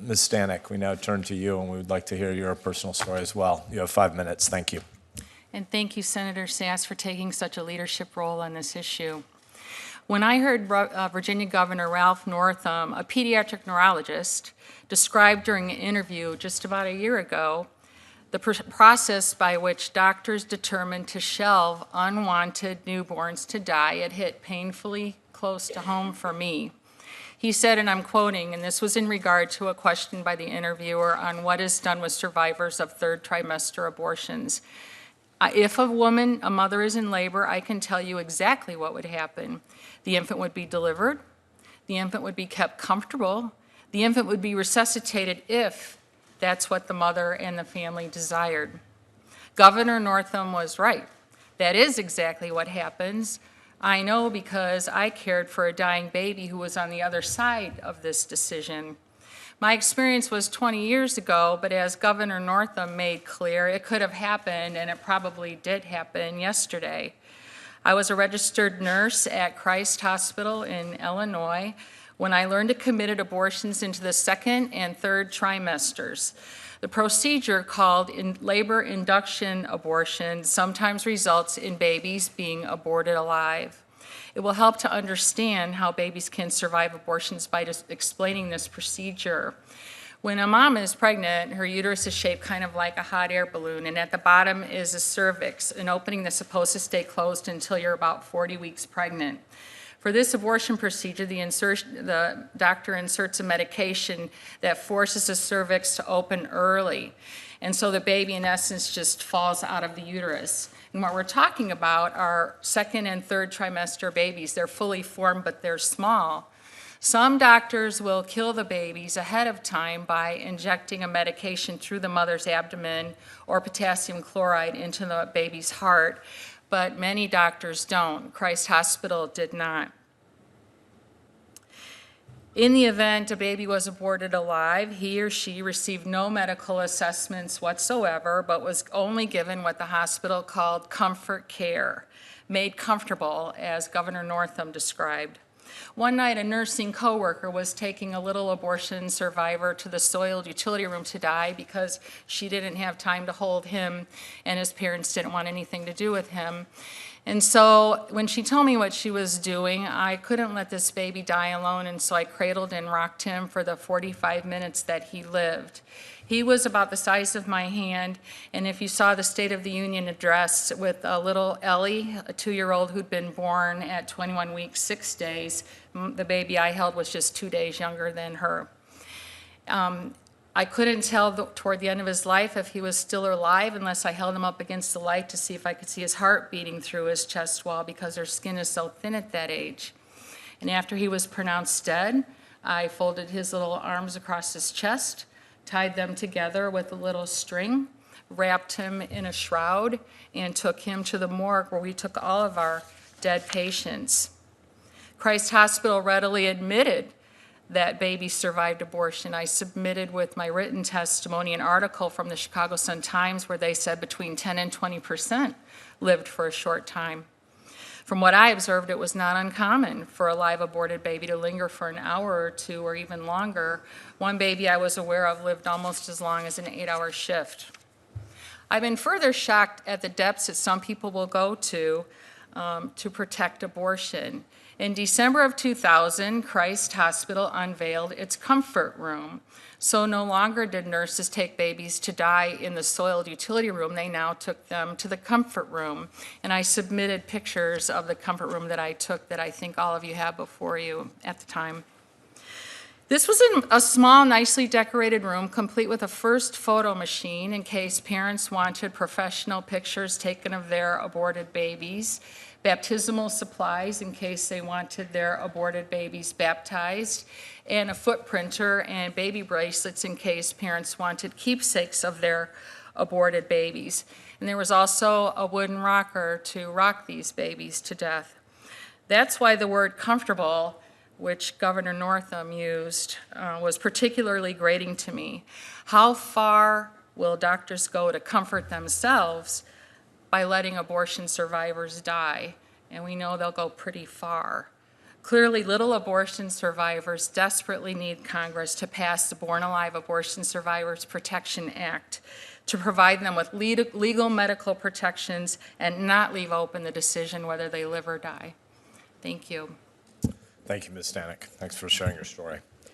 Ms. Stanek, we now turn to you, and we would like to hear your personal story as well. You have 5 minutes. Thank you. And thank you, Senator Sasse, for taking such a leadership role on this issue. When I heard Virginia Governor Ralph Northam, a pediatric neurologist, describe during an interview just about a year ago the process by which doctors determined to shelve unwanted newborns to die, it hit painfully close to home for me. He said, and I'm quoting, and this was in regard to a question by the interviewer on what is done with survivors of third trimester abortions. If a mother is in labor, I can tell you exactly what would happen. The infant would be delivered. The infant would be kept comfortable. The infant would be resuscitated if that's what the mother and the family desired. Governor Northam was right. That is exactly what happens. I know because I cared for a dying baby who was on the other side of this decision. My experience was 20 years ago, but as Governor Northam made clear, it could have happened, and it probably did happen yesterday. I was a registered nurse at Christ Hospital in Illinois when I learned to commit abortions into the second and third trimesters. The procedure called labor induction abortion sometimes results in babies being aborted alive. It will help to understand how babies can survive abortions by just explaining this procedure. When a mom is pregnant, her uterus is shaped kind of like a hot air balloon, and at the bottom is a cervix, an opening that's supposed to stay closed until you're about 40 weeks pregnant. For this abortion procedure, the doctor inserts a medication that forces the cervix to open early. And so the baby, in essence, just falls out of the uterus. And what we're talking about are second and third trimester babies. They're fully formed, but they're small. Some doctors will kill the babies ahead of time by injecting a medication through the mother's abdomen or potassium chloride into the baby's heart, but many doctors don't. Christ Hospital did not. In the event a baby was aborted alive, he or she received no medical assessments whatsoever, but was only given what the hospital called comfort care, made comfortable, as Governor Northam described. One night, a nursing coworker was taking a little abortion survivor to the soiled utility room to die because she didn't have time to hold him and his parents didn't want anything to do with him. And so when she told me what she was doing, I couldn't let this baby die alone, and so I cradled and rocked him for the 45 minutes that he lived. He was about the size of my hand, and if you saw the State of the Union address with a little Ellie, a 2-year-old who'd been born at 21 weeks, 6 days, the baby I held was just 2 days younger than her. I couldn't tell toward the end of his life if he was still alive unless I held him up against the light to see if I could see his heart beating through his chest wall because their skin is so thin at that age. And after he was pronounced dead, I folded his little arms across his chest, tied them together with a little string, wrapped him in a shroud, and took him to the morgue where we took all of our dead patients. Christ Hospital readily admitted that baby survived abortion. I submitted with my written testimony an article from the Chicago Sun-Times where they said between 10 and 20% lived for a short time. From what I observed, it was not uncommon for a live aborted baby to linger for an hour or two or even longer. One baby I was aware of lived almost as long as an 8-hour shift. I've been further shocked at the depths that some people will go to protect abortion. In December of 2000, Christ Hospital unveiled its comfort room. So no longer did nurses take babies to die in the soiled utility room, they now took them to the comfort room. And I submitted pictures of the comfort room that I took that I think all of you have before you at the time. This was in a small, nicely decorated room, complete with a first photo machine in case parents wanted professional pictures taken of their aborted babies, baptismal supplies in case they wanted their aborted babies baptized, and a foot printer and baby bracelets in case parents wanted keepsakes of their aborted babies. And there was also a wooden rocker to rock these babies to death. That's why the word comfortable, which Governor Northam used, was particularly grating to me. How far will doctors go to comfort themselves by letting abortion survivors die? And we know they'll go pretty far. Clearly, little abortion survivors desperately need Congress to pass the Born Alive Abortion Survivors Protection Act to provide them with legal medical protections and not leave open the decision whether they live or die. Thank you. Thank you, Ms. Stanek. Thanks for sharing your story.